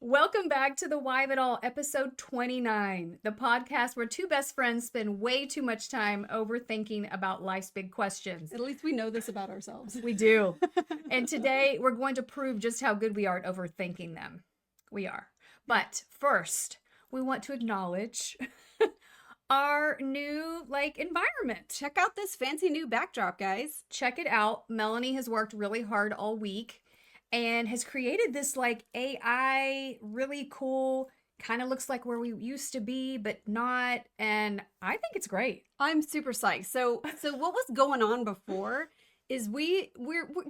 Welcome back to the Why of It All, episode 29, the podcast where two best friends spend way too much time overthinking about life's big questions. At least we know this about ourselves. We do. And today we're going to prove just how good we are at overthinking them. We are. But first, we want to acknowledge our new environment. Check out this fancy new backdrop, guys. Check it out. Melanie has worked really hard all week and has created this AI really cool, kind of looks like where we used to be, but not. And I think it's great. I'm super psyched. So what was going on before is we're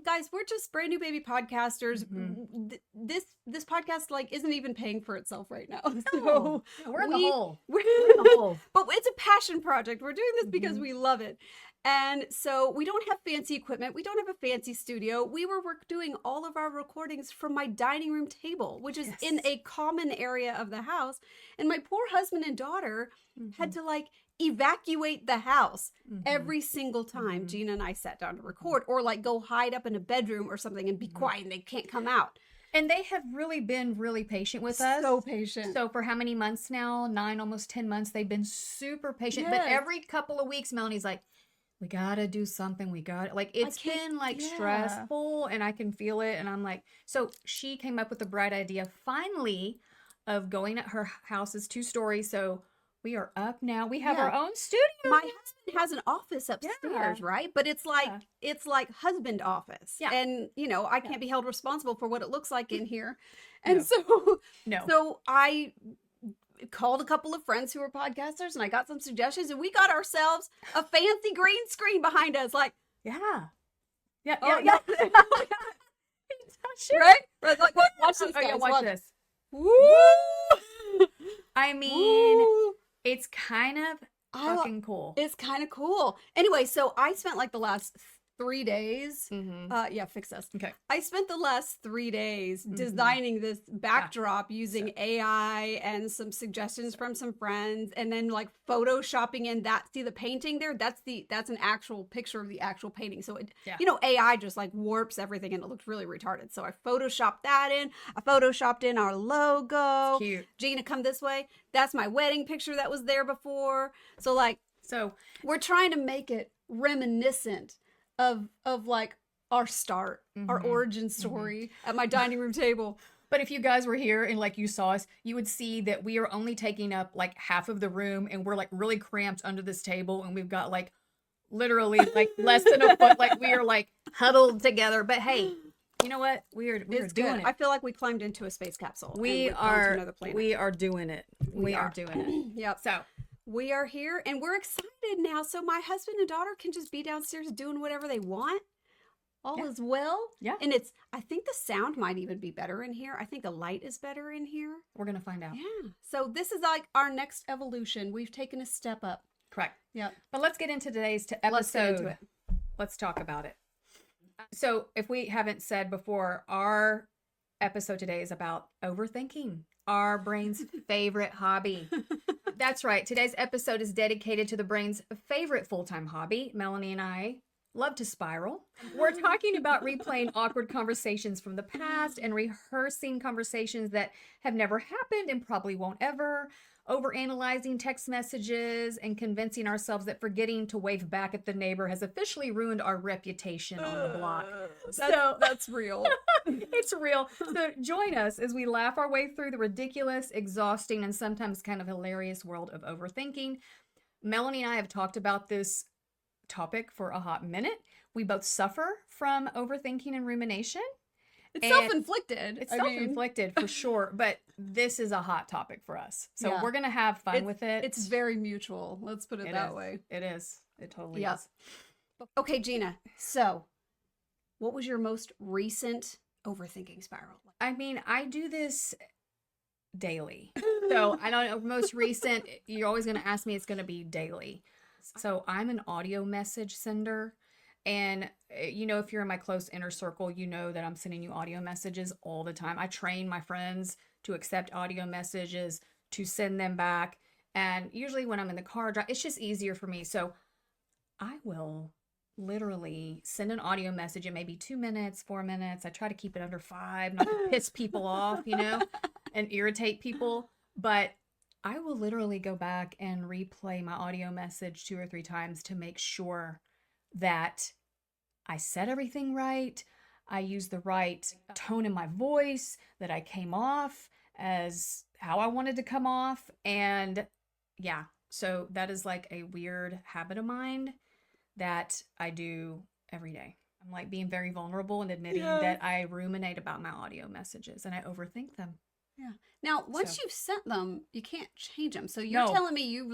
guys, we're just brand new baby podcasters. Mm-hmm. This podcast isn't even paying for itself right now. No, So we're in the hole. We're in the hole. But it's a passion project. We're doing this because we love it. And so we don't have fancy equipment. We don't have a fancy studio. We were doing all of our recordings from my dining room table, which is in a common area of the house. And my poor husband and daughter had to evacuate the house every single time Gina and I sat down to record, or go hide up in a bedroom or something and be quiet and they can't come out. And they have really been really patient with us. So patient. So for how many months now? 9, almost 10 months. They've been super patient. Yes. But every couple of weeks, Melanie's like, we gotta do something. We got it's been stressful, and I can feel it. And I'm like, so she came up with the bright idea finally of going at her house is 2 stories. So we are up now. We have our own studio. My husband has an office upstairs, right? But it's like husband office. Yeah. And I can't be held responsible for what it looks like in here. And No. so I called a couple of friends who are podcasters and I got some suggestions, and we got ourselves a fancy green screen behind us. Yeah. Yeah. Right? Watch this, guys. Watch this. Woo! I mean, Woo! it's kind of fucking cool. It's kind of cool. Anyway, so I spent the last 3 days. Fix this. Okay. I spent the last 3 days designing this backdrop using AI and some suggestions from some friends, and then photoshopping in that. See the painting there? That's an actual picture of the actual painting. So it, AI just warps everything, and it looked really retarded. So I photoshopped that in. I photoshopped in our logo. It's cute. Gina, come this way. That's my wedding picture that was there before. So we're trying to make it reminiscent of our start, our origin story at my dining room table. But if you guys were here and you saw us, you would see that we are only taking up half of the room, and we're really cramped under this table, and we've got literally less than a foot. We are huddled together. But hey, you know what? We're doing it. I feel like we climbed into a space capsule. We are to another planet. We are doing it. We are doing it. Yep. So we are here and we're excited now. So my husband and daughter can just be downstairs doing whatever they want. All is well. Yeah. And I think the sound might even be better in here. I think the light is better in here. We're going to find out. Yeah. So this is our next evolution. We've taken a step up. Correct. Yeah. But let's get into today's episode. Let's get into it. Let's talk about it. So if we haven't said before, our episode today is about overthinking, our brain's favorite hobby. That's right. Today's episode is dedicated to the brain's favorite full-time hobby. Melanie and I love to spiral. We're talking about replaying awkward conversations from the past and rehearsing conversations that have never happened and probably won't ever. Overanalyzing text messages and convincing ourselves that forgetting to wave back at the neighbor has officially ruined our reputation on the block. That's real. It's real. So join us as we laugh our way through the ridiculous, exhausting, and sometimes kind of hilarious world of overthinking. Melanie and I have talked about this topic for a hot minute. We both suffer from overthinking and rumination. It's self-inflicted. It's self-inflicted for sure, but this is a hot topic for us. So we're going to have fun with it. It's very mutual. Let's put it that way. It is. It totally is. Okay, Gina. So what was your most recent overthinking spiral? I mean, I do this daily. So I don't know, most recent, you're always going to ask me, it's going to be daily. So I'm an audio message sender. And, if you're in my close inner circle, you know that I'm sending you audio messages all the time. I train my friends to accept audio messages, to send them back. And usually when I'm in the car drive, it's just easier for me. So I will literally send an audio message in maybe 2 minutes, 4 minutes. I try to keep it under 5, not to piss people off, and irritate people, but I will literally go back and replay my audio message 2 or 3 times to make sure that I said everything right. I used the right tone in my voice, that I came off as how I wanted to come off. And yeah, so that is like a weird habit of mine that I do every day. I'm like being very vulnerable and admitting that I ruminate about my audio messages and I overthink them. Yeah. Now, once you've sent them, you can't change them. So you're telling me you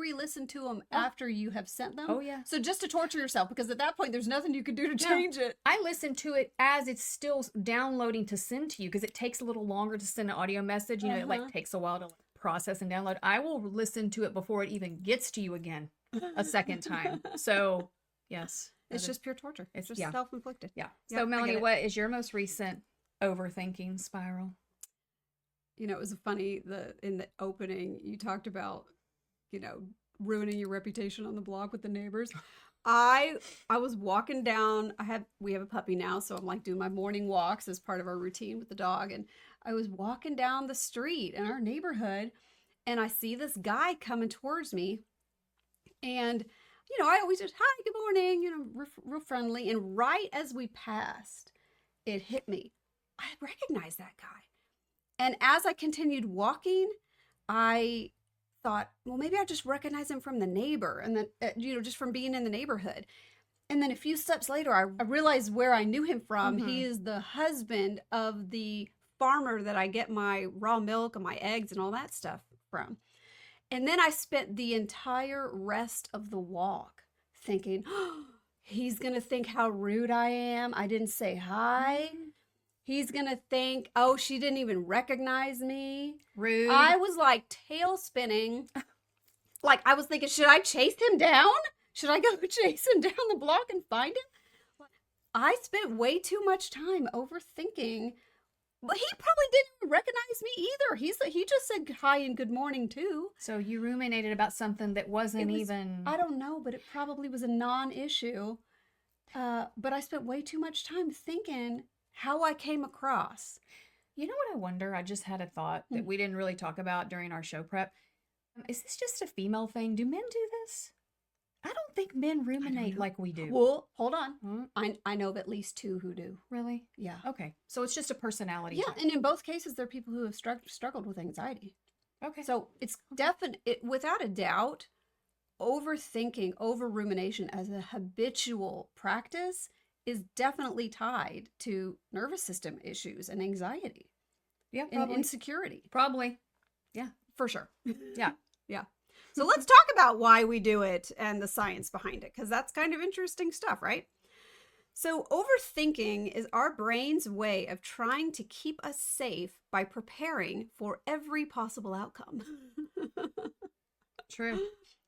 re-listen to them after you have sent them? Oh, yeah. So just to torture yourself, because at that point, there's nothing you can do to change it. I listen to it as it's still downloading to send to you because it takes a little longer to send an audio message. You know, it like takes a while to process and download. I will listen to it before it even gets to you again a second time. So, yes. It's just pure torture. It's just self-inflicted. Yeah. So, Melanie, what is your most recent overthinking spiral? You know, it was funny, in the opening, you talked about, you know, ruining your reputation on the blog with the neighbors. I was walking down, we have a puppy now, so I'm like doing my morning walks as part of our routine with the dog. And I was walking down the street in our neighborhood and I see this guy coming towards me. And, you know, I always just, hi, good morning, you know, real friendly. And right as we passed, it hit me. I recognize that guy. And as I continued walking, I thought, well, maybe I just recognize him from the neighbor and then, you know, just from being in the neighborhood. And then a few steps later, I realized where I knew him from. Mm-hmm. He is the husband of the farmer that I get my raw milk and my eggs and all that stuff from. And then I spent the entire rest of the walk thinking, oh, he's going to think how rude I am. I didn't say hi. Mm-hmm. He's going to think, oh, she didn't even recognize me. Rude. I was like tail spinning. Like I was thinking, should I chase him down? Should I go chase him down the block and find him? I spent way too much time overthinking. But he probably didn't recognize me either. He just said hi and good morning too. So you ruminated about something that wasn't even... I don't know, but it probably was a non-issue. But I spent way too much time thinking how I came across. You know what I wonder? I just had a thought that we didn't really talk about during our show prep. Is this just a female thing? Do men do this? I don't think men ruminate like we do. Well, hold on. I know of at least 2 who do. Really? Yeah. Okay. So it's just a personality type. And in both cases, there are people who have struggled with anxiety. Okay. So it's without a doubt, overthinking, over-rumination as a habitual practice is definitely tied to nervous system issues and anxiety. Yeah, probably. And insecurity. Probably. Yeah. For sure. Yeah. Yeah. So let's talk about why we do it and the science behind it, because that's kind of interesting stuff, right? So overthinking is our brain's way of trying to keep us safe by preparing for every possible outcome. True.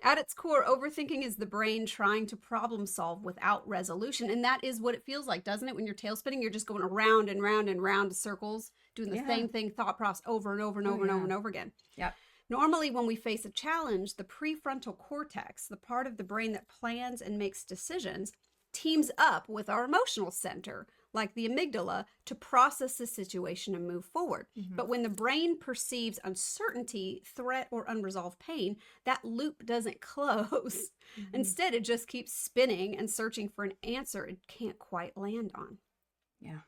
At its core, overthinking is the brain trying to problem solve without resolution. And that is what it feels like, doesn't it? When you're tail spinning, you're just going around and round and round in circles, doing the same thing, thought process over and over and over and over and over again. Yeah. Normally, when we face a challenge, the prefrontal cortex, the part of the brain that plans and makes decisions, teams up with our emotional center, like the amygdala, to process the situation and move forward. Mm-hmm. But when the brain perceives uncertainty, threat, or unresolved pain, that loop doesn't close. Mm-hmm. Instead, it just keeps spinning and searching for an answer it can't quite land on. Yeah.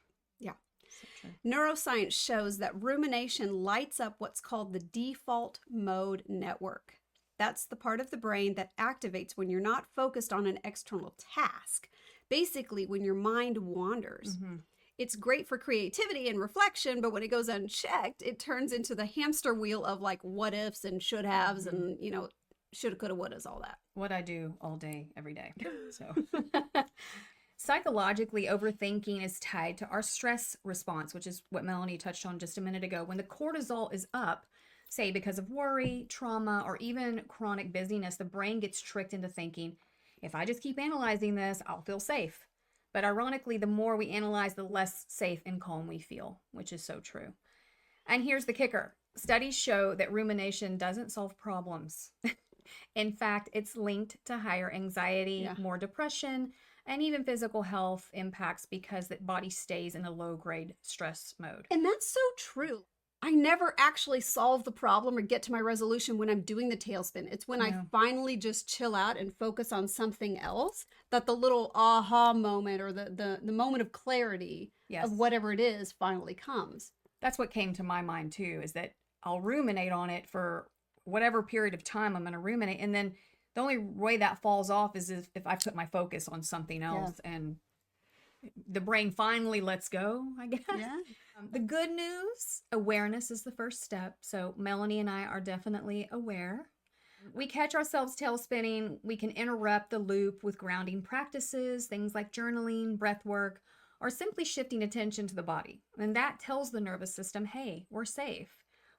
Yeah. So true. Neuroscience shows that rumination lights up what's called the default mode network. That's the part of the brain that activates when you're not focused on an external task. Basically, when your mind wanders. Mm-hmm. It's great for creativity and reflection, but when it goes unchecked, it turns into the hamster wheel of like what ifs and should haves and, you know, shoulda, coulda, wouldas, all that. What I do all day, every day. So psychologically, overthinking is tied to our stress response, which is what Melanie touched on just a minute ago. When the cortisol is up, say because of worry, trauma, or even chronic busyness, the brain gets tricked into thinking, if I just keep analyzing this, I'll feel safe. But ironically, the more we analyze, the less safe and calm we feel, which is so true. And here's the kicker. Studies show that rumination doesn't solve problems. In fact, it's linked to higher anxiety, more depression, and even physical health impacts because the body stays in a low-grade stress mode. And that's so true. I never actually solve the problem or get to my resolution when I'm doing the tailspin. It's when I finally just chill out and focus on something else that the little aha moment or the moment of clarity of whatever it is finally comes. That's what came to my mind too, is that I'll ruminate on it for whatever period of time I'm going to ruminate. And then the only way that falls off is if I put my focus on something else and the brain finally lets go, I guess. Yeah. The good news, awareness is the first step. So Melanie and I are definitely aware. We catch ourselves tail spinning. We can interrupt the loop with grounding practices, things like journaling, breath work, or simply shifting attention to the body. And that tells the nervous system, hey, we're safe.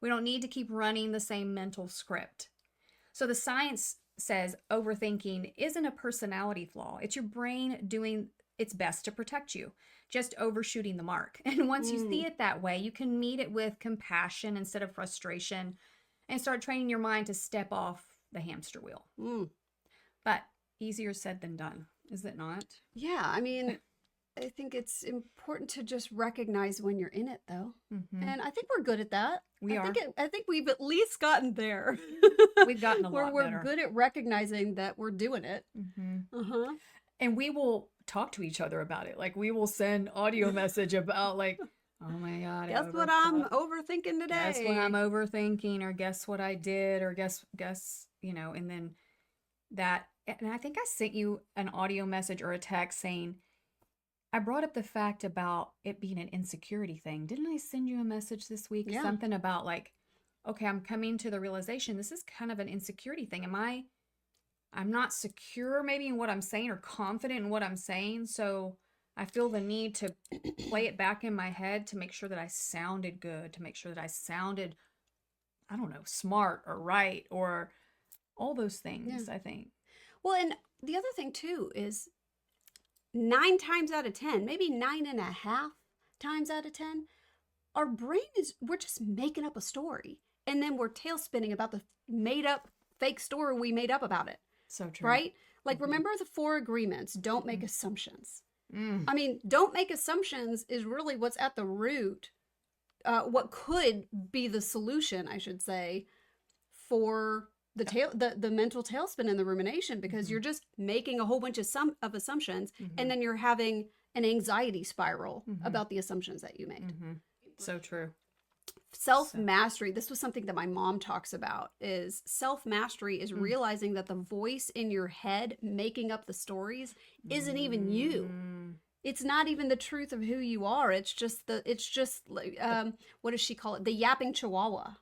We don't need to keep running the same mental script. So the science says overthinking isn't a personality flaw. It's your brain doing its best to protect you, just overshooting the mark. And once you see it that way, you can meet it with compassion instead of frustration and start training your mind to step off the hamster wheel. But easier said than done, is it not? Yeah, I mean, I think it's important to just recognize when you're in it, though. And I think we're good at that. I think we've at least gotten there. We've gotten a lot We're better. good at recognizing that we're doing it. And we will talk to each other about it. Like we will send audio message about like, oh my God. Guess what I'm overthinking today? Guess what I'm overthinking, or guess what I did, or guess, and then that, and I think I sent you an audio message or a text saying, I brought up the fact about it being an insecurity thing. Didn't I send you a message this week? Yeah. Something about like, okay, I'm coming to the realization this is kind of an insecurity thing. I'm not secure maybe in what I'm saying or confident in what I'm saying. So I feel the need to play it back in my head to make sure that I sounded good, to make sure that I sounded, I don't know, smart or right or all those things, I think. Well, and the other thing too is 9 times out of 10, maybe 9.5 times out of 10, our brain we're just making up a story. And then we're tail spinning about the made up fake story we made up about it. So true. Right? Like, remember the 4 agreements. Don't make assumptions. I mean, don't make assumptions is really what's at the root, what could be the solution, I should say, for the mental tailspin and the rumination, because you're just making a whole bunch of assumptions, and then you're having an anxiety spiral about the assumptions that you made. So true. Self-mastery. This was something that my mom talks about, is self-mastery is realizing that the voice in your head making up the stories isn't even you. It's not even the truth of who you are. It's just what does she call it? The yapping chihuahua.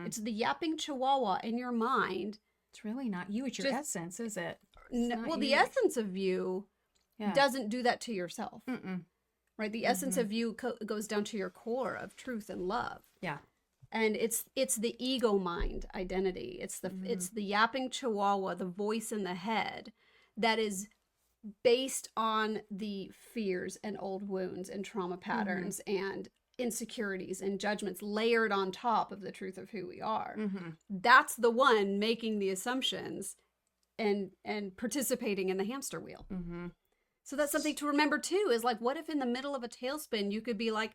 It's the yapping chihuahua in your mind. It's really not you. It's your essence, is it? Well, the essence of you doesn't do that to yourself. Right? The essence of you goes down to your core of truth and love. Yeah. And it's the ego mind identity. It's the yapping chihuahua, the voice in the head that is based on the fears and old wounds and trauma patterns and insecurities and judgments layered on top of the truth of who we are. That's the one making the assumptions and participating in the hamster wheel. So that's something to remember too, is like, what if in the middle of a tailspin you could be like,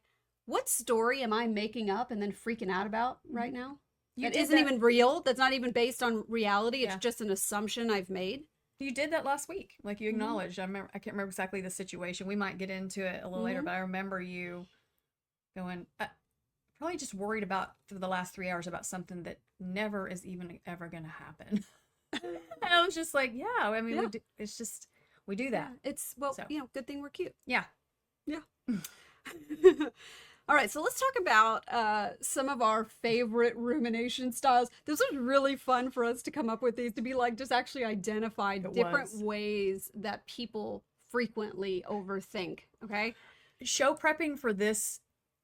what story am I making up and then freaking out about right now? That isn't even real. That's not even based on reality. It's just an assumption I've made. You did that last week. Like you acknowledged. I can't remember exactly the situation. We might get into it a little later, but I remember you going, probably just worried about for the last 3 hours about something that never is even ever going to happen. And I was just like, I mean, it's just, we do that. It's, good thing we're cute. Yeah. Yeah. All right, so let's talk about some of our favorite rumination styles. This was really fun for us to come up with these, to be like, just actually identify different ways that people frequently overthink, okay? Show prepping for this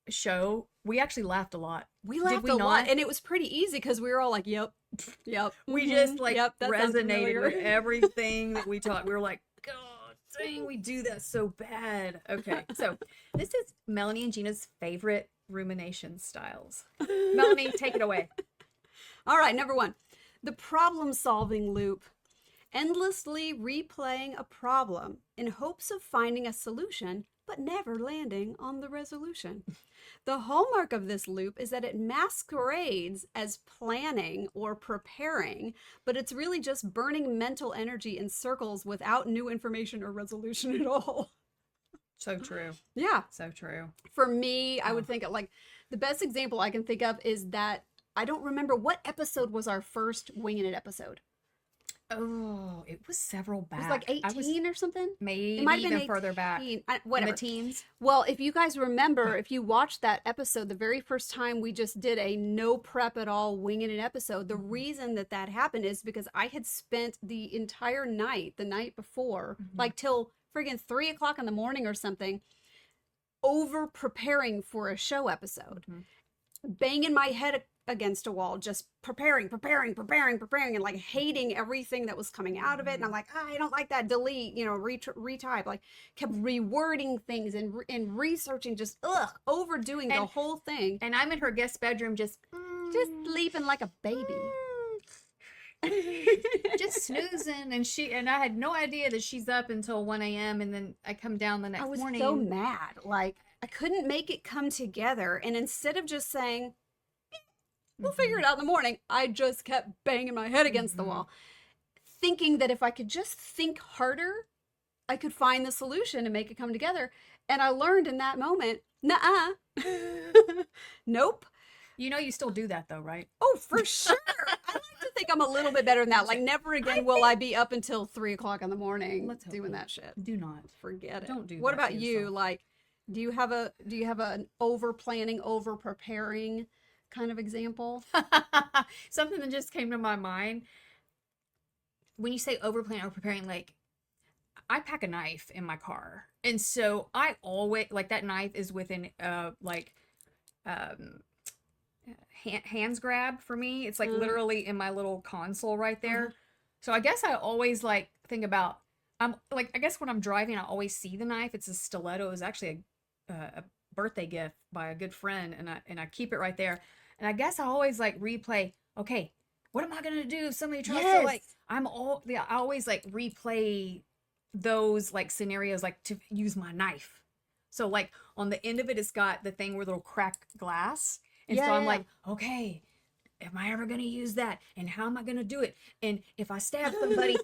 show, we actually laughed a lot. We laughed a lot, and it was pretty easy because we were all like, yep. We just like resonated with everything that we taught. We were like, God dang, we do that so bad. Okay, so this is Melanie and Gina's favorite rumination styles. Melanie, take it away. All right, number 1, the problem-solving loop. Endlessly replaying a problem in hopes of finding a solution but never landing on the resolution. The hallmark of this loop is that it masquerades as planning or preparing, but it's really just burning mental energy in circles without new information or resolution at all. So true. Yeah. So true. For me, I would think of, like, the best example I can think of is that I don't remember what episode was our first Winging It episode. Oh, it was several back. It was like 18 or something? Maybe It might have been even further back. Whatever. In the teens. Well, if you guys remember, if you watched that episode, the very first time we just did a no prep at all Winging It episode, the reason that happened is because I had spent the entire night, the night before, like till friggin' 3 o'clock in the morning or something, over preparing for a show episode. Banging my head against a wall, just preparing, and like hating everything that was coming out of it. And I'm like, I don't like that. Delete, retype. Like, kept rewording things and researching, just overdoing the whole thing. And I'm in her guest bedroom, just sleeping like a baby. just snoozing, and I had no idea that she's up until 1 a.m. and then I come down the next morning. I was so mad. Like, I couldn't make it come together. And instead of just saying, we'll figure it out in the morning, I just kept banging my head against the wall, thinking that if I could just think harder, I could find the solution and make it come together. And I learned in that moment, nuh-uh. Nope. You know you still do that though, right? Oh, for sure. I like to think I'm a little bit better than that. Like, never again will I be up until 3 o'clock in the morning doing that shit. Do not. Forget it. Don't do that. What about you? Like, do you have an over planning, over preparing kind of example? Something that just came to my mind. When you say over planning or preparing, like, I pack a knife in my car. And so I always, like, that knife is within hands grab for me. It's like literally in my little console right there. So I guess I always like think about, I guess when I'm driving, I always see the knife. It's a stiletto. It was actually a birthday gift by a good friend, and I keep it right there. And I guess I always like replay, okay, what am I gonna do if somebody tries to, like, I always like replay those like scenarios, like to use my knife. So like on the end of it, it's got the thing where it'll crack glass. And so I'm like, okay, am I ever going to use that? And how am I going to do it? And if I stab somebody,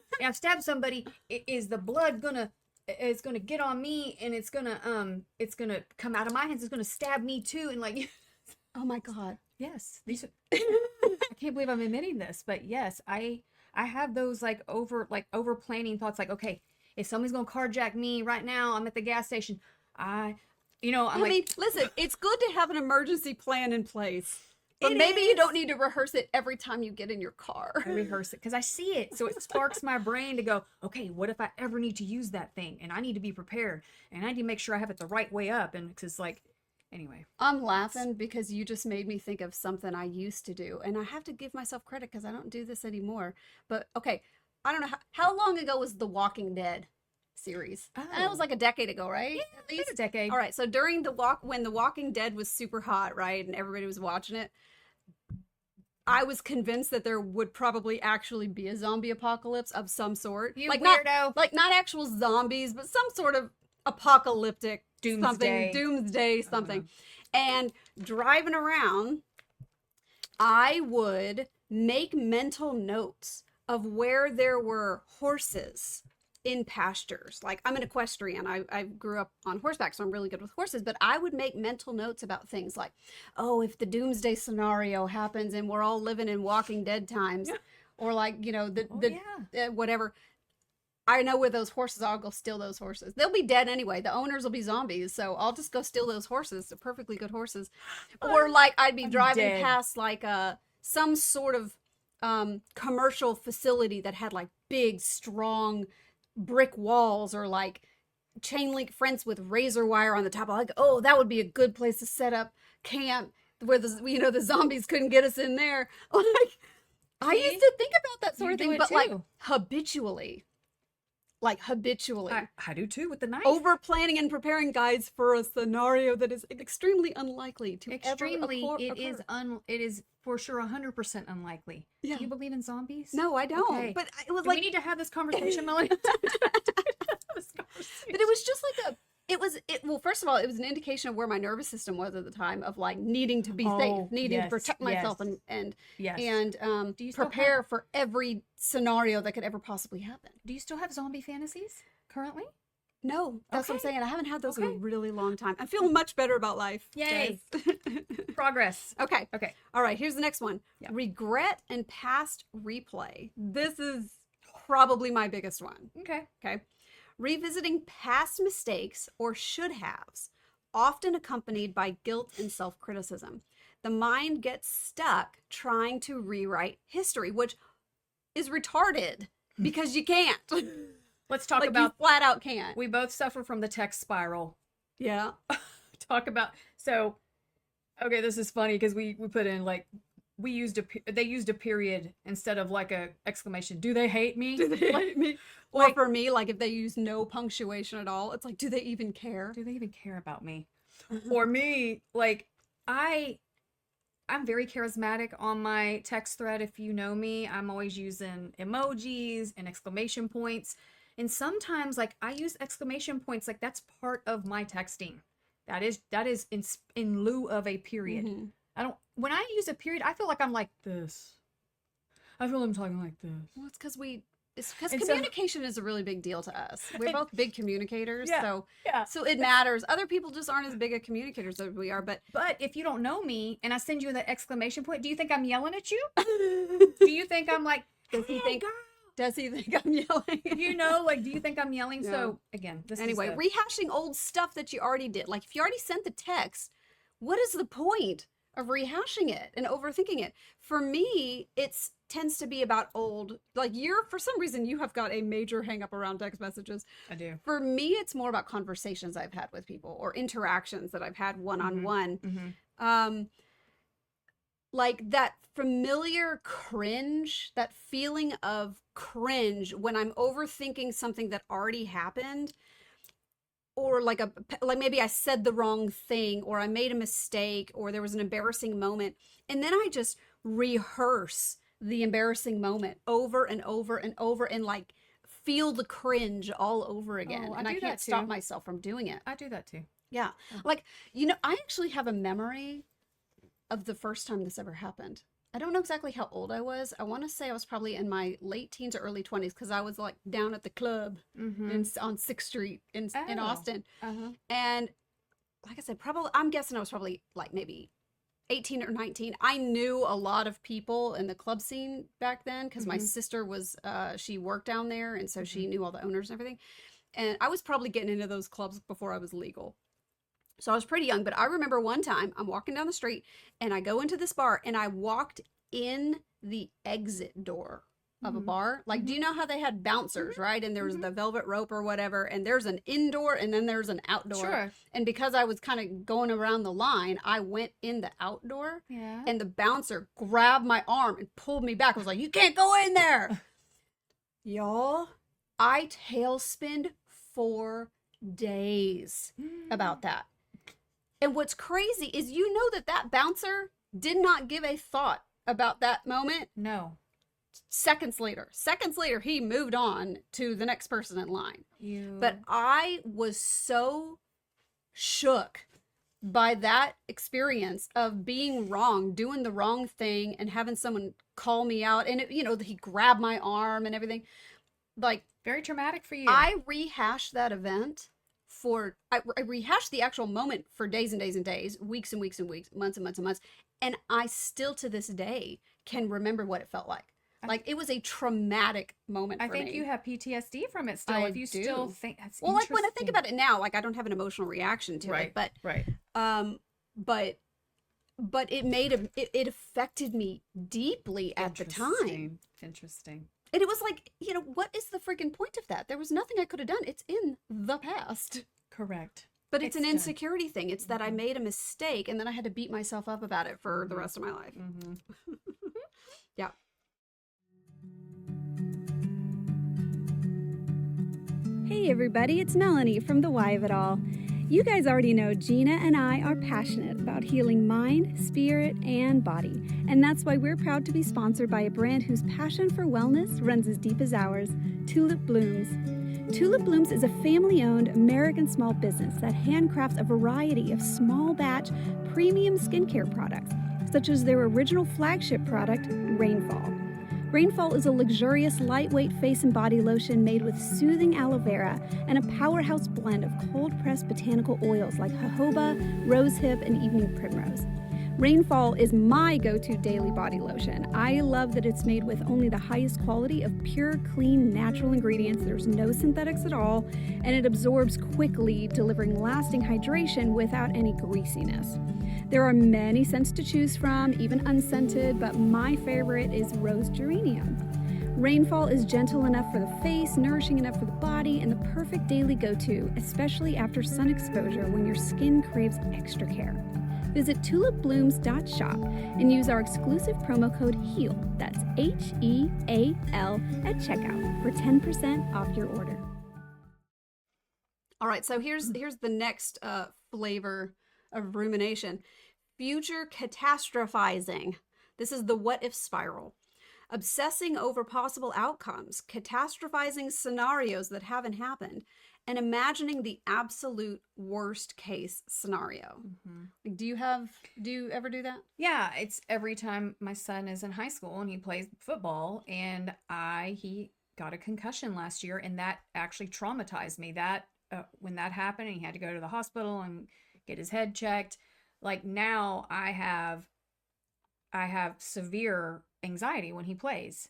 is the blood it's going to get on me, and it's going to come out of my hands. It's going to stab me too. And like, oh my God. Yes. I can't believe I'm admitting this, but yes, I have those like over planning thoughts. Like, okay, if somebody's going to carjack me right now, I'm at the gas station. I mean, listen, it's good to have an emergency plan in place, but maybe you don't need to rehearse it every time you get in your car. I rehearse it because I see it. So it sparks my brain to go, okay, what if I ever need to use that thing? And I need to be prepared, and I need to make sure I have it the right way up. And it's like, anyway. I'm laughing because you just made me think of something I used to do. And I have to give myself credit because I don't do this anymore. But okay, I don't know. How long ago was The Walking Dead series? That was like a decade ago, right? Yeah, at least a decade. All right, so when The Walking Dead was super hot, right, and everybody was watching it, I was convinced that there would probably actually be a zombie apocalypse of some sort. You like weirdo. Not actual zombies, but some sort of apocalyptic doomsday something. And driving around, I would make mental notes of where there were horses in pastures. Like, I'm an equestrian. I grew up on horseback, so I'm really good with horses. But I would make mental notes about things like, oh, if the doomsday scenario happens and we're all living in Walking Dead times, or like, whatever. I know where those horses are. I'll go steal those horses. They'll be dead anyway. The owners will be zombies, so I'll just go steal those horses. They're perfectly good horses. Or like I'd be driving past like some sort of commercial facility that had like big, strong brick walls, or like chain link fence with razor wire on the top. I'm like, oh, that would be a good place to set up camp where the zombies couldn't get us in there. Like, I used to think about that sort of thing, but like habitually. I do too with the knife. Over planning and preparing guides for a scenario that is extremely unlikely to ever occur. It is for sure 100% unlikely. Yeah. Do you believe in zombies? No, I don't. Okay. But it was we need to have this conversation, Melanie. But it was just like Well, first of all, it was an indication of where my nervous system was at the time of like needing to be Oh, safe, needing to yes, protect myself yes, and yes. Do you still prepare for every scenario that could ever possibly happen. Do you still have zombie fantasies currently? No, that's what I'm Okay. saying. I haven't had those in Okay. a really long time. I'm feeling much better about life. Yay. guys. Progress. Okay. Okay. All right, here's the next one. Yeah. Regret and past replay. This is probably my biggest one. Okay. Okay. Revisiting past mistakes or should-haves, often accompanied by guilt and self-criticism. The mind gets stuck trying to rewrite history, which is retarded because you can't. Let's talk Like, about. you flat out can't. We both suffer from the text spiral. Yeah. Talk about. So, okay, this is funny because we put in like they used a period instead of like a exclamation. Do they hate me? Do they Like- hate me? Or like- for me, like if they use no punctuation at all, it's like, do they even care? Do they even care about me? Or me, like I'm very charismatic on my text thread. If you know me, I'm always using emojis and exclamation points. And sometimes like I use exclamation points, like that's part of my texting. That is in lieu of a period. Mhm. When I use a period, I feel like I'm like this. I feel I'm talking like this. Well, it's because And so- communication is a really big deal to us. We're And- both big communicators, Yeah. Yeah. so it matters. Other people just aren't as big of communicators as we are, but But if you don't know me and I send you that exclamation point, do you think I'm yelling at you? Do you think I'm like, does he "Hey, think girl?" does he think I'm yelling? You know, like, do you think I'm yelling? Yeah. So again, this Anyway, is rehashing old stuff that you already did. Like if you already sent the text, what is the point of rehashing it and overthinking it? For me, it's tends to be about old, like for some reason you have got a major hang up around text messages. I do. For me, it's more about conversations I've had with people or interactions that I've had one-on-one. Mm-hmm. Like that familiar cringe, that feeling of cringe when I'm overthinking something that already happened, or like maybe I said the wrong thing, or I made a mistake, or there was an embarrassing moment, and then I just rehearse the embarrassing moment over and over and over, and like feel the cringe all over again, Oh, I and I do can't that stop too. myself from doing it. I do that too. Yeah. Oh. Like, I actually have a memory of the first time this ever happened. I don't know exactly how old I was. I want to say I was probably in my late teens or early 20s because I was like down at the club on 6th Street in Oh. Austin. Uh-huh. And like I said, I'm guessing I was probably like maybe 18 or 19. I knew a lot of people in the club scene back then because my sister was, she worked down there. And so she knew all the owners and everything. And I was probably getting into those clubs before I was legal. So I was pretty young, but I remember one time I'm walking down the street and I go into this bar and I walked in the exit door of a bar. Like, do you know how they had bouncers, right? And there was the velvet rope or whatever, and there's an indoor and then there's an outdoor. Sure. And because I was kind of going around the line, I went in the outdoor Yeah. and the bouncer grabbed my arm and pulled me back. I was like, you can't go in there. Y'all, I tailspinned for days about that. And what's crazy is that bouncer did not give a thought about that moment. No. Seconds later, he moved on to the next person in line. You. But I was so shook by that experience of being wrong, doing the wrong thing, and having someone call me out. And, he grabbed my arm and everything. Like, very traumatic for you. I rehashed that event I rehashed the actual moment for days and days and days, weeks and weeks and weeks, months and months and months. And I still to this day can remember what it felt like. Like, it was a traumatic moment for me. I think you have PTSD from it still. I if you do. still think that's Well, like when I interesting. think about it now, like I don't have an emotional reaction to it, but right. but it affected me deeply at the time. Interesting. And it was like, what is the freaking point of that? There was nothing I could have done. It's in the past. Correct. But it's an done. insecurity thing. It's that I made a mistake and then I had to beat myself up about it for the rest of my life. Yeah. Hey everybody, it's Melanie from The Why of It All. You guys already know Gina and I are passionate about healing mind, spirit, and body. And that's why we're proud to be sponsored by a brand whose passion for wellness runs as deep as ours, Tulip Blooms. Tulip Blooms is a family-owned American small business that handcrafts a variety of small-batch premium skincare products, such as their original flagship product, Rainfall. Rainfall is a luxurious, lightweight face and body lotion made with soothing aloe vera and a powerhouse blend of cold-pressed botanical oils like jojoba, rosehip, and evening primrose. Rainfall is my go-to daily body lotion. I love that it's made with only the highest quality of pure, clean, natural ingredients. There's no synthetics at all, and it absorbs quickly, delivering lasting hydration without any greasiness. There are many scents to choose from, even unscented, but my favorite is rose geranium. Rainfall is gentle enough for the face, nourishing enough for the body, and the perfect daily go-to, especially after sun exposure when your skin craves extra care. Visit tulipblooms.shop and use our exclusive promo code HEAL, that's HEAL, at checkout for 10% off your order. All right, so here's the next flavor of rumination. Future catastrophizing. This is the what if spiral. Obsessing over possible outcomes, catastrophizing scenarios that haven't happened, and imagining the absolute worst case scenario. Like, do you ever do that? Yeah, it's every time my son is in high school and he plays football, and he got a concussion last year, and that actually traumatized me. That when that happened and he had to go to the hospital and get his head checked, like now I have severe anxiety when he plays.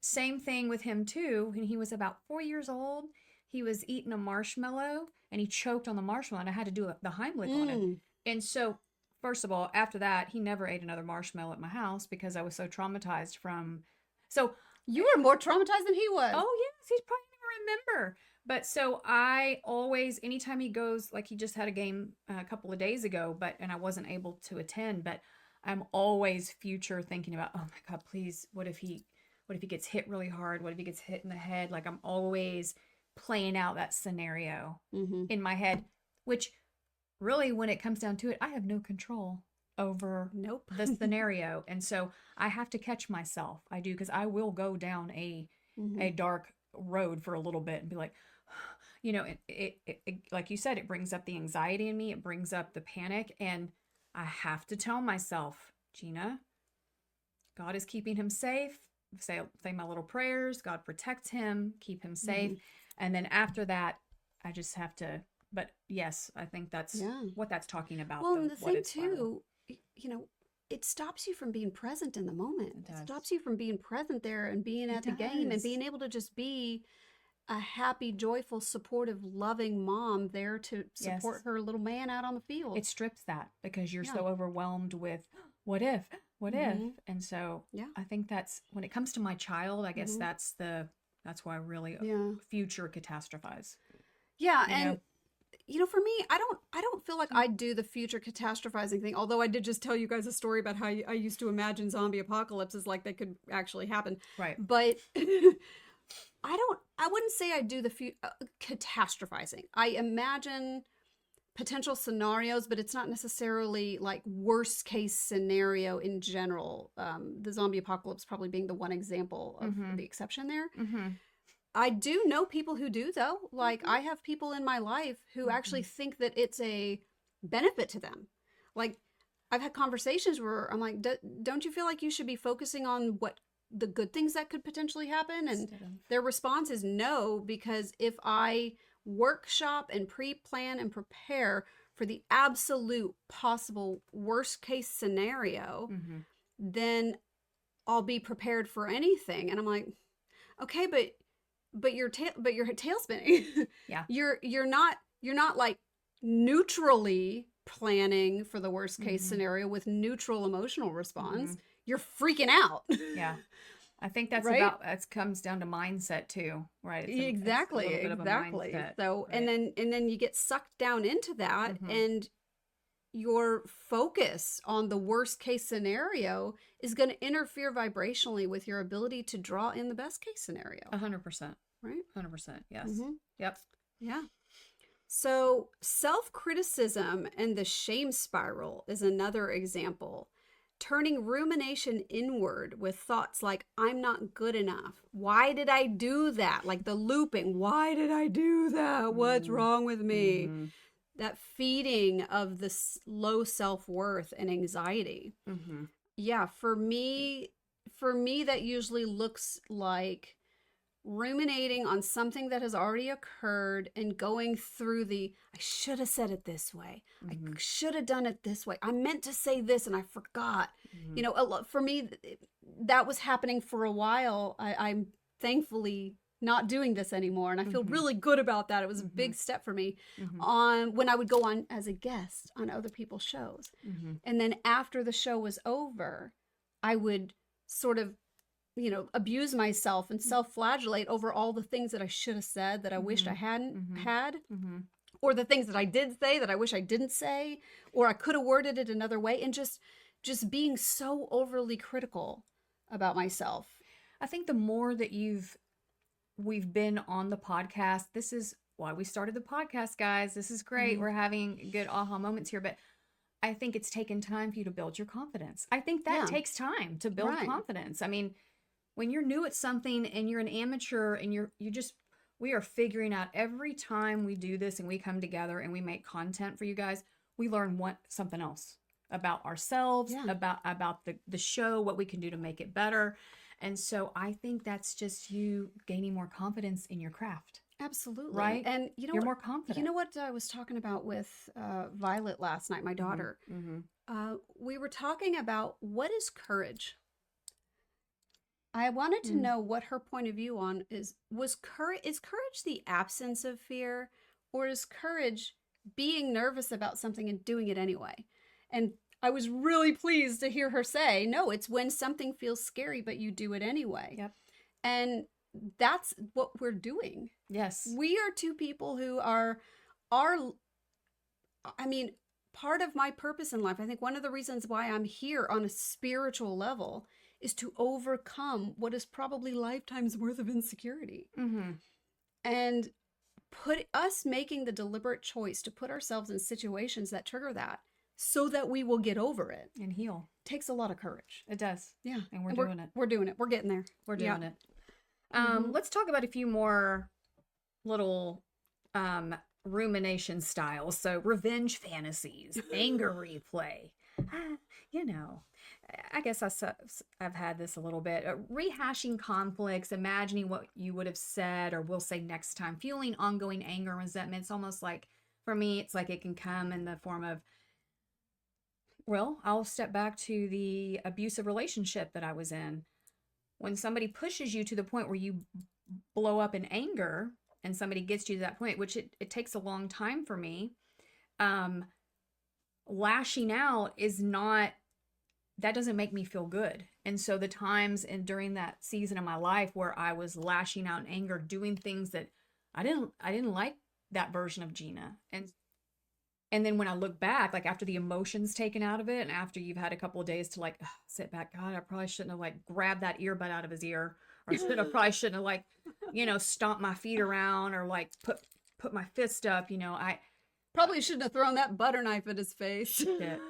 Same thing with him too. When he was about 4 years old, he was eating a marshmallow and he choked on the marshmallow, and I had to do the Heimlich on him. And so, first of all, after that, he never ate another marshmallow at my house because I was so traumatized from. So you were more traumatized than he was. Oh yes, he's probably gonna remember. But so I always, anytime he goes, like he just had a game a couple of days ago, and I wasn't able to attend, but I'm always future thinking about, oh my God, please, what if he gets hit really hard? What if he gets hit in the head? Like I'm always playing out that scenario in my head, which really, when it comes down to it, I have no control over the scenario. And so I have to catch myself. I do, because I will go down a dark road for a little bit and be like, you know, it like you said, it brings up the anxiety in me. It brings up the panic. And I have to tell myself, Gina, God is keeping him safe. Say my little prayers. God protect him, keep him safe. And then after that, I just have to, but yes, I think that's what that's talking about. Well, and the thing too, you know, it stops you from being present in the moment. It stops you from being present there and being at the game and being able to just be a happy, joyful, supportive, loving mom there to support her little man out on the field. It strips that because you're so overwhelmed with what if, and so I think that's when it comes to my child. I guess that's why I really future catastrophize. Yeah, and you know, for me, I don't feel like I do the future catastrophizing thing. Although I did just tell you guys a story about how I used to imagine zombie apocalypses like they could actually happen. Right. But I wouldn't say I do the catastrophizing. I imagine potential scenarios, but it's not necessarily like worst case scenario in general. The zombie apocalypse probably being the one example of the exception there. I do know people who do, though. Like, I have people in my life who actually think that it's a benefit to them. Like, I've had conversations where I'm like, don't you feel like you should be focusing on what the good things that could potentially happen? And their response is no, because if I workshop and pre-plan and prepare for the absolute possible worst case scenario, then I'll be prepared for anything. And I'm like, okay, but your tail spinning. Yeah. You're not like neutrally planning for the worst case scenario with neutral emotional response. You're freaking out. Yeah. I think that's that comes down to mindset too, right? Exactly. So, and then you get sucked down into that, and your focus on the worst case scenario is going to interfere vibrationally with your ability to draw in the best case scenario. 100%. Right? 100%. Yes. Yep. Yeah. So self-criticism and the shame spiral is another example. turning rumination inward with thoughts like, I'm not good enough. Why did I do that? Like the looping. Why did I do that? What's wrong with me? Mm-hmm. That feeding of this low self-worth and anxiety. Mm-hmm. Yeah, for me, that usually looks like ruminating on something that has already occurred and going through I should have said it this way. Mm-hmm. I should have done it this way. I meant to say this and I forgot. Mm-hmm. You know, for me, that was happening for a while. I'm thankfully not doing this anymore, and I feel really good about that. It was a big step for me on when I would go on as a guest on other people's shows. And then after the show was over, I would sort of, you know, abuse myself and self-flagellate over all the things that I should have said that I wished I hadn't had, or the things that I did say that I wish I didn't say, or I could have worded it another way, and just being so overly critical about myself. I think the more that we've been on the podcast, this is why we started the podcast, guys. This is great. We're having good aha moments here, but I think it's taken time for you to build your confidence. I think that takes time to build confidence. I mean, when you're new at something and you're an amateur and we are figuring out every time we do this and we come together and we make content for you guys, we learn something else about ourselves, about the show, what we can do to make it better. And so I think that's just you gaining more confidence in your craft. Absolutely. Right? And you know, you're more confident. You know what I was talking about with Violet last night, my daughter? We were talking about what is courage. I wanted to know what her point of view on is courage the absence of fear, or is courage being nervous about something and doing it anyway? And I was really pleased to hear her say, no, it's when something feels scary, but you do it anyway. Yep. And that's what we're doing. Yes. We are two people who are, I mean, part of my purpose in life, I think one of the reasons why I'm here on a spiritual level is to overcome what is probably lifetimes worth of insecurity. And put us making the deliberate choice to put ourselves in situations that trigger that so that we will get over it and heal takes a lot of courage. It does. Yeah. And we're doing it. We're doing it. We're getting there. We're doing it. Let's talk about a few more little rumination styles. So revenge fantasies, anger replay. You know, I guess I've had this a little bit. Rehashing conflicts, imagining what you would have said or will say next time, fueling ongoing anger and resentment. It's almost like, for me, it's like it can come in the form of, well, I'll step back to the abusive relationship that I was in. When somebody pushes you to the point where you blow up in anger and somebody gets you to that point, which it takes a long time for me, lashing out that doesn't make me feel good. And so the times during that season of my life where I was lashing out in anger, doing things that I didn't like that version of Gina. And then when I look back, like after the emotions taken out of it and after you've had a couple of days to like sit back, God, I probably shouldn't have like grabbed that earbud out of his ear, or probably shouldn't have like, you know, stomped my feet around or like put my fist up, you know, I probably shouldn't have thrown that butter knife at his face. Shit.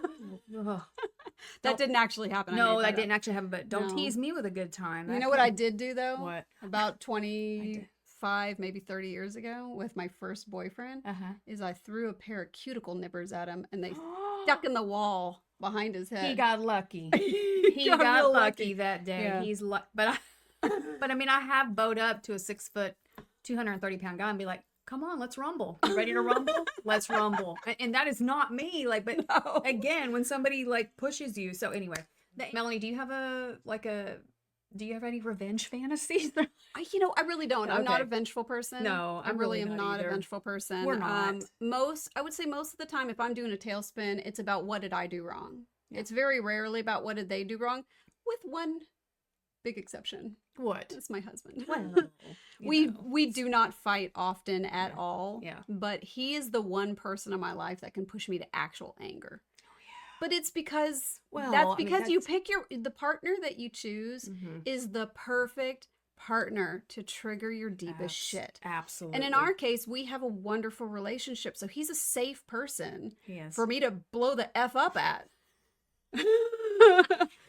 That didn't actually happen. No, that didn't actually happen, but don't tease me with a good time. You know what I did do though? What? About 25, maybe 30 years ago with my first boyfriend, is I threw a pair of cuticle nippers at him and they stuck in the wall behind his head. He got lucky. He got lucky that day. Yeah. He's but I mean, I have bowed up to a 6 foot, 230 pound guy and be like, come on, let's rumble. You ready to rumble? Let's rumble. And that is not me. Like, but again, when somebody like pushes you. So anyway, Melanie, do you have any revenge fantasies? I really don't. I'm not a vengeful person. No, I really am not a vengeful person. We're not. I would say most of the time, if I'm doing a tailspin, it's about what did I do wrong. Yeah. It's very rarely about what did they do wrong, with one big exception. What? It's my husband. Well, we do not fight often at all. Yeah. But he is the one person in my life that can push me to actual anger. But it's because you pick the partner that you choose is the perfect partner to trigger your deepest shit. Absolutely. And in our case, we have a wonderful relationship. So he's a safe person he is. for me to blow the F up at.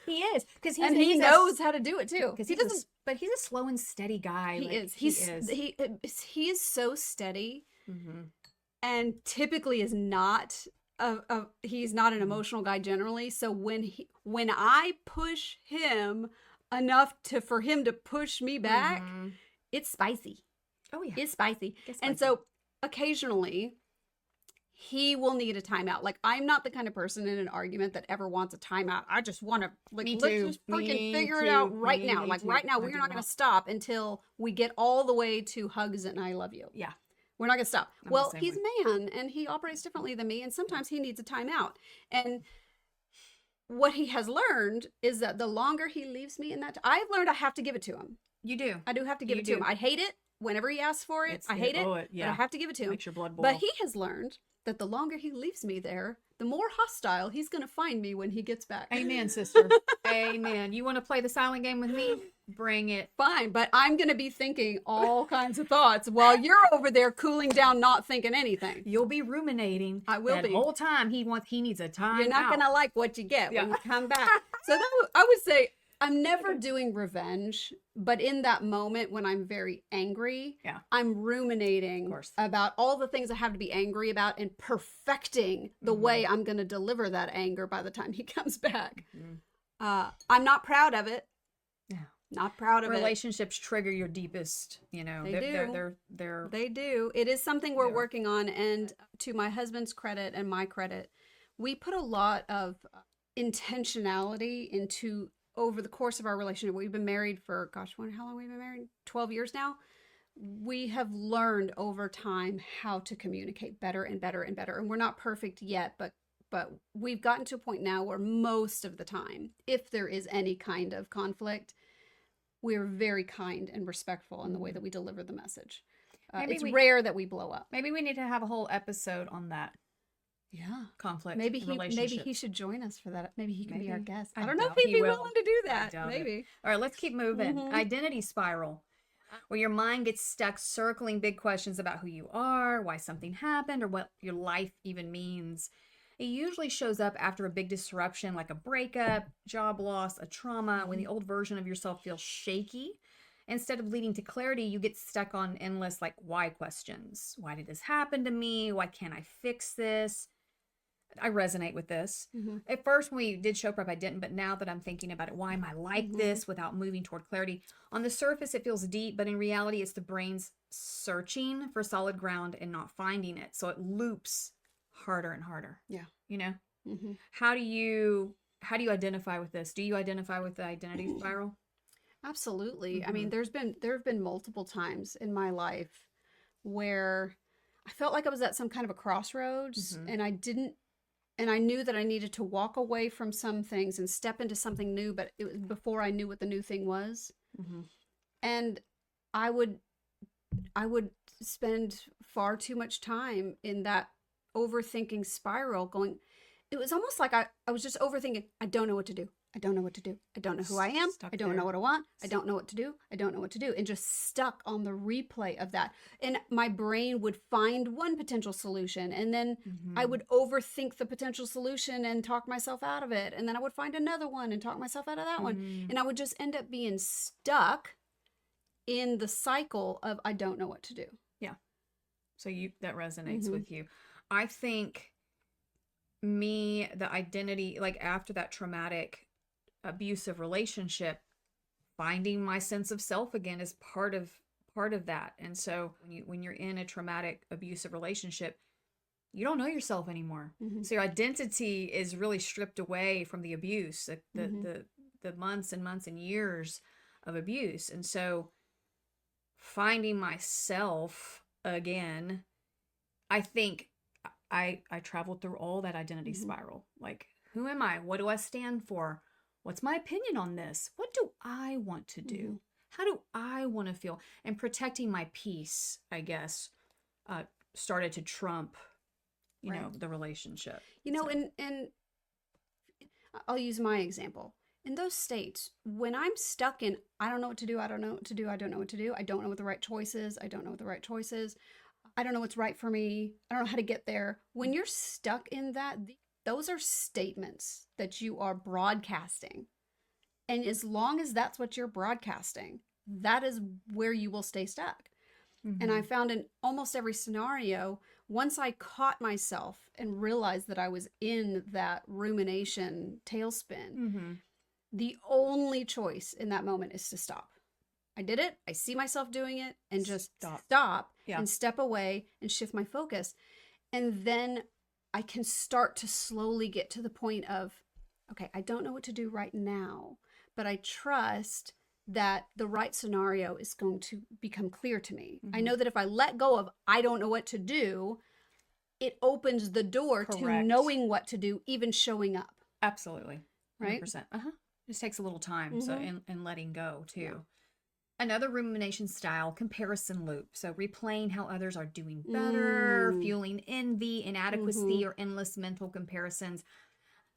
He is, because and he knows how to do it too. Because he doesn't. But he's a slow and steady guy. He is. He is so steady, and typically is not. He's not an emotional guy generally. So when I push him enough for him to push me back, it's spicy. Oh yeah, it's spicy. And so occasionally he will need a timeout. Like, I'm not the kind of person in an argument that ever wants a timeout. I just want to, like, let's just freaking figure it out right now. Like, right now, we're not going to stop until we get all the way to hugs and I love you. Yeah. We're not going to stop. Well, he's a man and he operates differently than me. And sometimes he needs a timeout. And what he has learned is that the longer he leaves me in that, I've learned I have to give it to him. You do. I do have to give it to him. I hate it whenever he asks for it. I hate it, but I have to give it to him. Makes your blood boil. But he has learned that the longer he leaves me there, the more hostile he's going to find me when he gets back. Amen, sister. Amen. You want to play the silent game with me? Bring it. Fine, but I'm going to be thinking all kinds of thoughts while you're over there cooling down, not thinking anything. You'll be ruminating. I will be. The whole time he needs a time. You're not going to like what you get when you come back. So I would say I'm never doing revenge, but in that moment when I'm very angry, I'm ruminating about all the things I have to be angry about and perfecting the way I'm going to deliver that anger by the time he comes back. I'm not proud of it. Yeah. Not proud of it. Relationships trigger your deepest, you know. They do. It is something we're working on, and to my husband's credit and my credit, we put a lot of intentionality into over the course of our relationship. We've been married for, how long have we been married? 12 years now. We have learned over time how to communicate better and better and better. And we're not perfect yet, but we've gotten to a point now where most of the time, if there is any kind of conflict, we're very kind and respectful in the way that we deliver the message. It's rare that we blow up. Maybe we need to have a whole episode on that. Yeah. Conflict. Maybe he should join us for that. Maybe he can be our guest. I don't know if he'd be willing to do that. Maybe. All right, let's keep moving. Identity spiral, where your mind gets stuck circling big questions about who you are, why something happened, or what your life even means. It usually shows up after a big disruption like a breakup, job loss, a trauma, when the old version of yourself feels shaky. Instead of leading to clarity, you get stuck on endless why questions. Why did this happen to me? Why can't I fix this? I resonate with this. At first, when we did show prep, I didn't, but now that I'm thinking about it, why am I like this without moving toward clarity? On the surface, it feels deep, but in reality, it's the brain's searching for solid ground and not finding it. So it loops harder and harder. Yeah. You know? How do you identify with this? Do you identify with the identity spiral? Absolutely. I mean, there have been multiple times in my life where I felt like I was at some kind of a crossroads and I knew that I needed to walk away from some things and step into something new, but it was before I knew what the new thing was. And I would spend far too much time in that overthinking spiral going. It was almost like I was just overthinking. I don't know what to do. I don't know what to do. I don't know who I am. I don't know what I want. I don't know what to do. I don't know what to do. And just stuck on the replay of that. And my brain would find one potential solution. And then I would overthink the potential solution and talk myself out of it. And then I would find another one and talk myself out of that one. And I would just end up being stuck in the cycle of I don't know what to do. Yeah. So that resonates with you. I think the identity, after that traumatic abusive relationship, finding my sense of self again is part of that. And so when you're in a traumatic abusive relationship, you don't know yourself anymore. So your identity is really stripped away from the abuse, the months and months and years of abuse. And so finding myself again, I think I traveled through all that identity spiral. Who am I? What do I stand for? What's my opinion on this? What do I want to do? How do I want to feel? And protecting my peace, I guess, started to trump, the relationship. And I'll use my example. In those states, when I'm stuck in, I don't know what to do, I don't know what to do, I don't know what to do, I don't know what the right choice is, I don't know what the right choice is, I don't know what's right for me, I don't know how to get there. When you're stuck in that, those are statements that you are broadcasting. And as long as that's what you're broadcasting, that is where you will stay stuck. And I found in almost every scenario, once I caught myself and realized that I was in that rumination tailspin, the only choice in that moment is to stop. I did it. I see myself doing it and just stop and step away and shift my focus. And then I can start to slowly get to the point of, okay, I don't know what to do right now, but I trust that the right scenario is going to become clear to me. I know that if I let go of, I don't know what to do, it opens the door to knowing what to do, even showing up. Absolutely. 100%. Right? Just takes a little time. So, and letting go too. Yeah. Another rumination style, comparison loop. So replaying how others are doing better, fueling envy, inadequacy, or endless mental comparisons.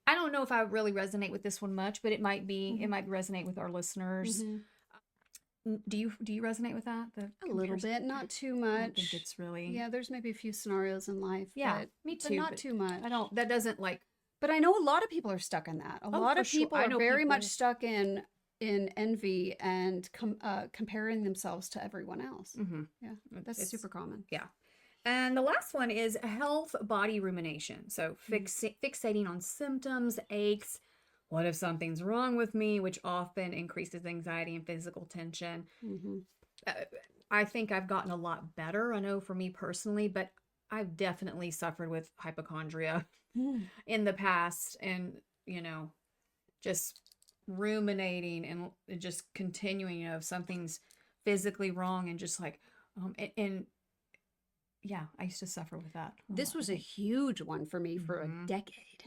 I don't know if I really resonate with this one much, but it might be, it might resonate with our listeners. Do you resonate with that? A little bit, not too much. I don't think it's really. Yeah, there's maybe a few scenarios in life. Yeah, but, me too. But not too much. That doesn't like. But I know a lot of people are stuck in that. A lot of people are very much stuck in envy and comparing themselves to everyone else. Yeah, that's super common. Yeah. And the last one is health body rumination. So fixating on symptoms, aches. What if something's wrong with me, which often increases anxiety and physical tension. I think I've gotten a lot better. I know for me personally, but I've definitely suffered with hypochondria in the past, and just ruminating and just continuing if something's physically wrong, and just like yeah, I used to suffer with that. This was a huge one for me for a decade.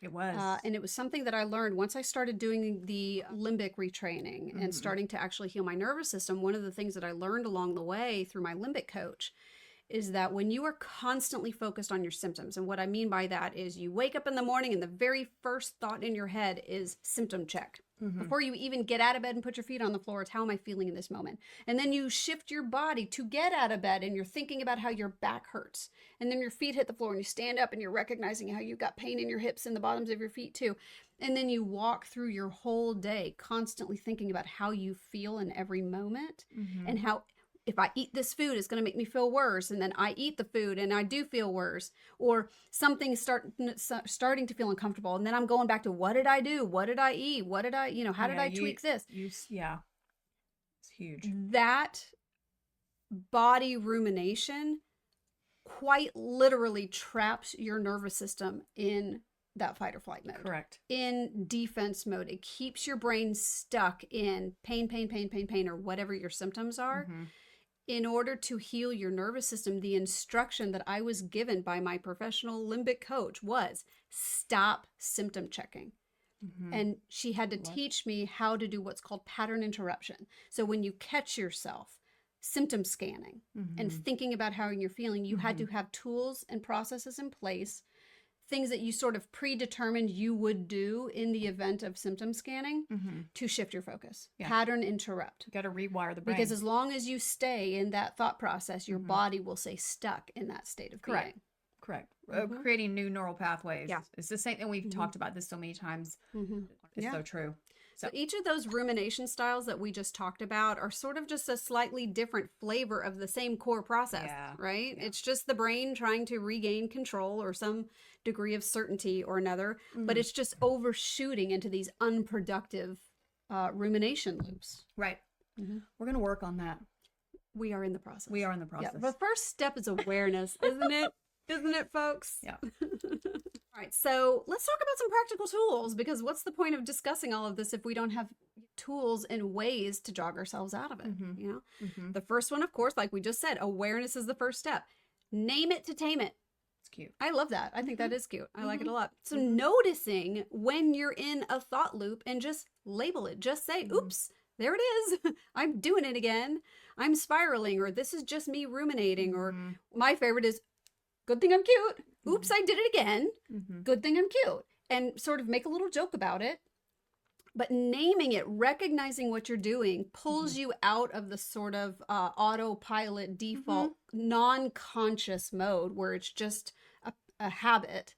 It was. And it was something that I learned once I started doing the limbic retraining and starting to actually heal my nervous system. One of the things that I learned along the way through my limbic coach is that when you are constantly focused on your symptoms, and what I mean by that is you wake up in the morning and the very first thought in your head is symptom check. Before you even get out of bed and put your feet on the floor, it's how am I feeling in this moment? And then you shift your body to get out of bed and you're thinking about how your back hurts. And then your feet hit the floor and you stand up and you're recognizing how you've got pain in your hips and the bottoms of your feet too. And then you walk through your whole day constantly thinking about how you feel in every moment and how if I eat this food, it's going to make me feel worse. And then I eat the food and I do feel worse. Or something's starting to feel uncomfortable. And then I'm going back to, what did I do? What did I eat? What did I, how did I tweak this? Yeah. It's huge. That body rumination quite literally traps your nervous system in that fight or flight mode. Correct. In defense mode. It keeps your brain stuck in pain, or whatever your symptoms are. In order to heal your nervous system, the instruction that I was given by my professional limbic coach was stop symptom checking. And she had to teach me how to do what's called pattern interruption. So when you catch yourself symptom scanning and thinking about how you're feeling, you had to have tools and processes in place, things that you sort of predetermined you would do in the event of symptom scanning to shift your focus. Pattern interrupt. You got to rewire the brain. Because as long as you stay in that thought process, your body will stay stuck in that state of being. Correct. Creating new neural pathways. Yeah. It's the same thing. We've talked about this so many times. It's so true. So each of those rumination styles that we just talked about are sort of just a slightly different flavor of the same core process, right? It's just the brain trying to regain control or some degree of certainty or another, but it's just overshooting into these unproductive rumination loops. Right. We're going to work on that. We are in the process. We are in the process. Yeah. The first step is awareness, isn't it? Isn't it, folks? Yeah. All right, so let's talk about some practical tools, because what's the point of discussing all of this if we don't have tools and ways to jog ourselves out of it, The first one, of course, like we just said, awareness is the first step. Name it to tame it. It's cute. I love that. I think that is cute. I like it a lot. So noticing when you're in a thought loop and just label it. Just say, oops, there it is. I'm doing it again. I'm spiraling, or this is just me ruminating, or my favorite is, good thing I'm cute. Oops, I did it again. Good thing I'm cute. And sort of make a little joke about it. But naming it, recognizing what you're doing, pulls you out of the sort of autopilot default, non-conscious mode where it's just a habit.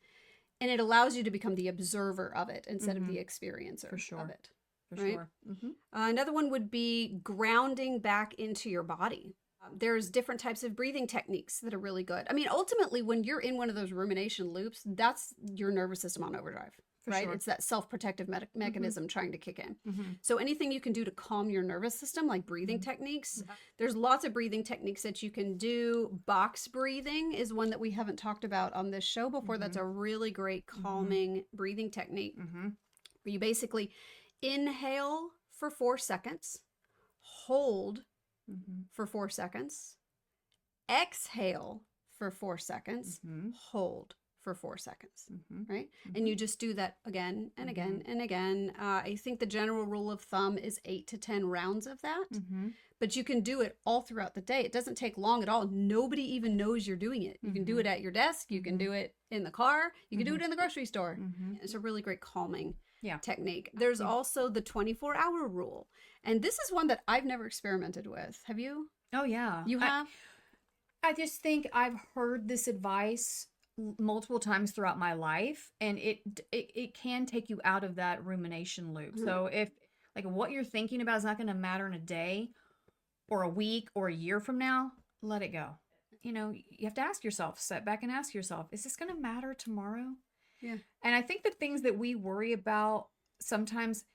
And it allows you to become the observer of it instead of the experiencer For sure. of it. For Right? sure. Mm-hmm. Another one would be grounding back into your body. There's different types of breathing techniques that are really good. I mean, ultimately, when you're in one of those rumination loops, that's your nervous system on overdrive, For right? sure. It's that self-protective mechanism trying to kick in. Mm-hmm. So anything you can do to calm your nervous system, like breathing techniques, there's lots of breathing techniques that you can do. Box breathing is one that we haven't talked about on this show before. That's a really great calming breathing technique. Mm-hmm. Where you basically inhale for 4 seconds, hold for 4 seconds, exhale for 4 seconds, hold for 4 seconds, right? And you just do that again and again and again. I think the general rule of thumb is 8 to 10 rounds of that, but you can do it all throughout the day. It doesn't take long at all. Nobody even knows you're doing it. You can do it at your desk. You can do it in the car. You can do it in the grocery store. It's a really great calming technique. There's also the 24-hour rule. And this is one that I've never experimented with. Have you? Oh, yeah. You have? I just think I've heard this advice multiple times throughout my life, and it can take you out of that rumination loop. So if like what you're thinking about is not going to matter in a day or a week or a year from now, let it go. You know, you have to ask yourself, sit back and ask yourself, is this going to matter tomorrow? Yeah. And I think the things that we worry about sometimes,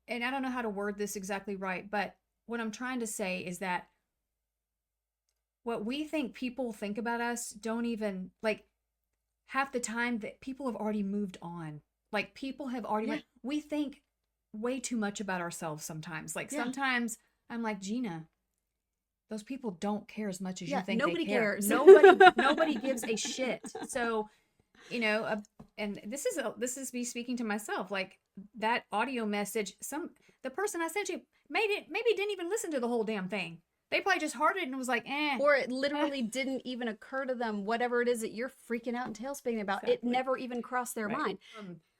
and I don't know how to word this exactly right, but what I'm trying to say is that what we think people think about us don't even, like, half the time that people have already moved on. Like, people have already, we think way too much about ourselves sometimes. Like, sometimes I'm like, Gina, those people don't care as much as you think nobody they care. cares. Nobody gives a shit. So, you know, and this is me speaking to myself. Like, that audio message, the person I sent you maybe didn't even listen to the whole damn thing. They probably just heard it and was like, eh. Or it literally didn't even occur to them, whatever it is that you're freaking out and tailspinning about. It never even crossed their mind.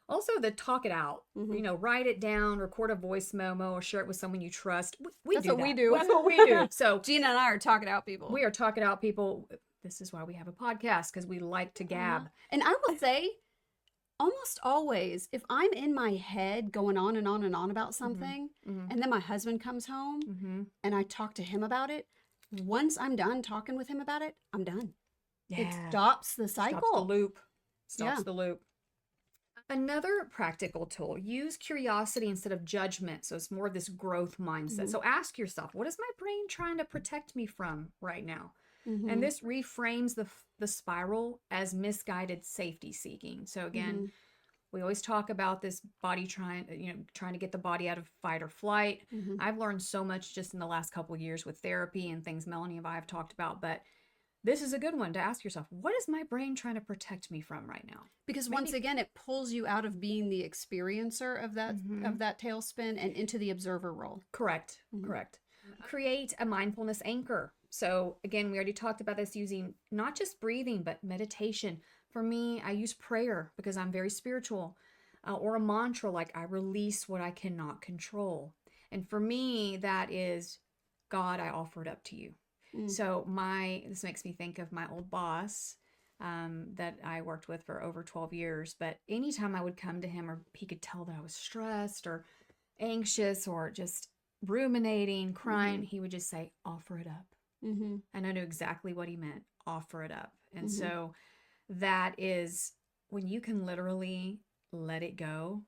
Also, the talk it out. You know, write it down, record a voice memo, or share it with someone you trust. That's what we do. That's what we do. So Gina and I are talking out people. we are talking out people. This is why we have a podcast, because we like to gab. And I will say, almost always, if I'm in my head going on and on and on about something, and then my husband comes home and I talk to him about it, once I'm done talking with him about it, I'm done. Yeah. It stops the cycle. Stops the loop. Another practical tool, use curiosity instead of judgment. So it's more of this growth mindset. So ask yourself, what is my brain trying to protect me from right now? And this reframes the spiral as misguided safety seeking. So again, we always talk about this body trying to get the body out of fight or flight. I've learned so much just in the last couple of years with therapy and things Melanie and I have talked about, but this is a good one to ask yourself, what is my brain trying to protect me from right now? Because once again, it pulls you out of being the experiencer of that tailspin and into the observer role. Correct. Create a mindfulness anchor. So again, we already talked about this, using not just breathing, but meditation. For me, I use prayer because I'm very spiritual, or a mantra like, I release what I cannot control. And for me, that is, God, I offer it up to you. So this makes me think of my old boss that I worked with for over 12 years. But anytime I would come to him, or he could tell that I was stressed or anxious or just ruminating, crying, he would just say, offer it up. And I knew exactly what he meant, offer it up. And so that is when you can literally let it go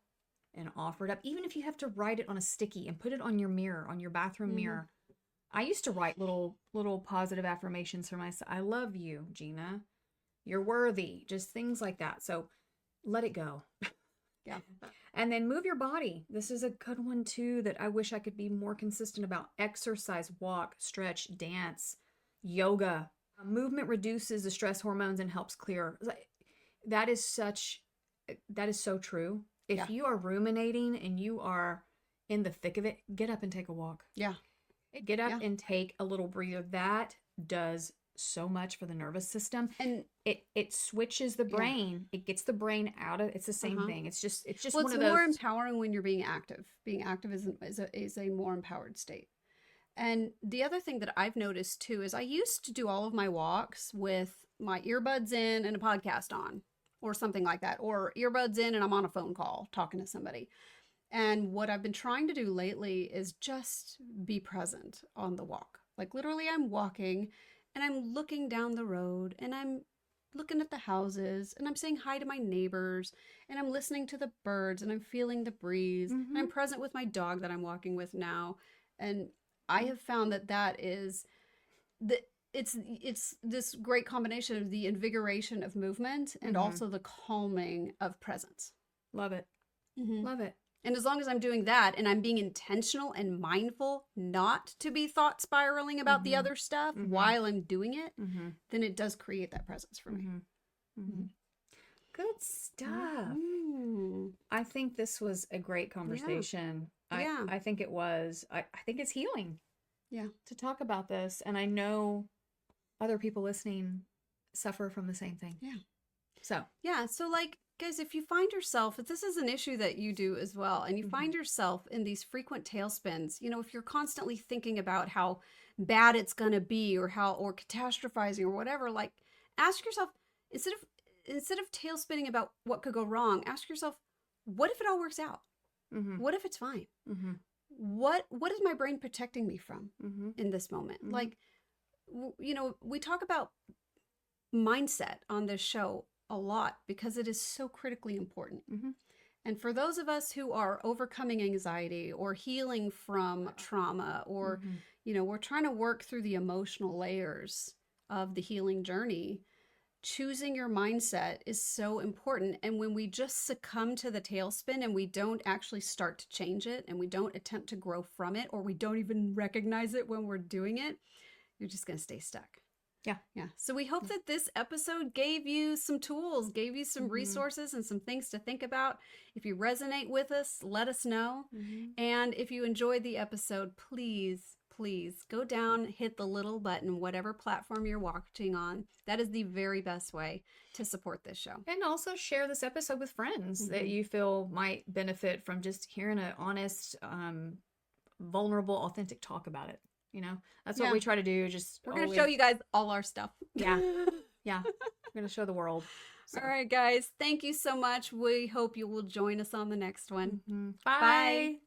and offer it up, even if you have to write it on a sticky and put it on your mirror, on your bathroom mirror. I used to write little positive affirmations for myself. I love you, Gina. You're worthy. Just things like that. So let it go. Yeah. And then move your body. This is a good one too that I wish I could be more consistent about. Exercise, walk, stretch, dance, yoga. Movement reduces the stress hormones and helps clear. That is so true. If you are ruminating and you are in the thick of it, get up and take a walk. Yeah. Get up and take a little breather. That does so much for the nervous system, and it switches the brain. It gets the brain out of. It's the same thing. It's just well, one it's of those. more empowering when you're being active. Being active is a more empowered state. And the other thing that I've noticed too is I used to do all of my walks with my earbuds in and a podcast on. or something like that, or earbuds in and I'm on a phone call talking to somebody. And what I've been trying to do lately is just be present on the walk. Like literally I'm walking and I'm looking down the road and I'm looking at the houses and I'm saying hi to my neighbors and I'm listening to the birds and I'm feeling the breeze and I'm present with my dog that I'm walking with now. And I have found that is it's this great combination of the invigoration of movement and also the calming of presence. Love it. Love it. And as long as I'm doing that and I'm being intentional and mindful not to be thought spiraling about the other stuff while I'm doing it, then it does create that presence for me. Good stuff. I think this was a great conversation. Yeah. I think it was. I think it's healing. Yeah. To talk about this. And I know other people listening suffer from the same thing. Yeah. So. Yeah. So like, guys, if you find yourself, if this is an issue that you do as well, and you find yourself in these frequent tailspins, you know, if you're constantly thinking about how bad it's going to be or catastrophizing or whatever, like ask yourself, instead of tailspinning about what could go wrong, ask yourself, what if it all works out? What if it's fine? What is my brain protecting me from in this moment? Like, you know, we talk about mindset on this show a lot because it is so critically important. And for those of us who are overcoming anxiety or healing from trauma or, you know, we're trying to work through the emotional layers of the healing journey, choosing your mindset is so important. And when we just succumb to the tailspin and we don't actually start to change it and we don't attempt to grow from it, or we don't even recognize it when we're doing it, you're just going to stay stuck. Yeah. So we hope that this episode gave you some tools, gave you some resources and some things to think about. If you resonate with us, let us know. And if you enjoyed the episode, please go down, hit the little button, whatever platform you're watching on. That is the very best way to support this show. And also share this episode with friends that you feel might benefit from just hearing an honest, vulnerable, authentic talk about it. You know, that's what we try to do. We're going to show you guys all our stuff. Yeah. We're going to show the world. So. All right, guys. Thank you so much. We hope you will join us on the next one. Bye.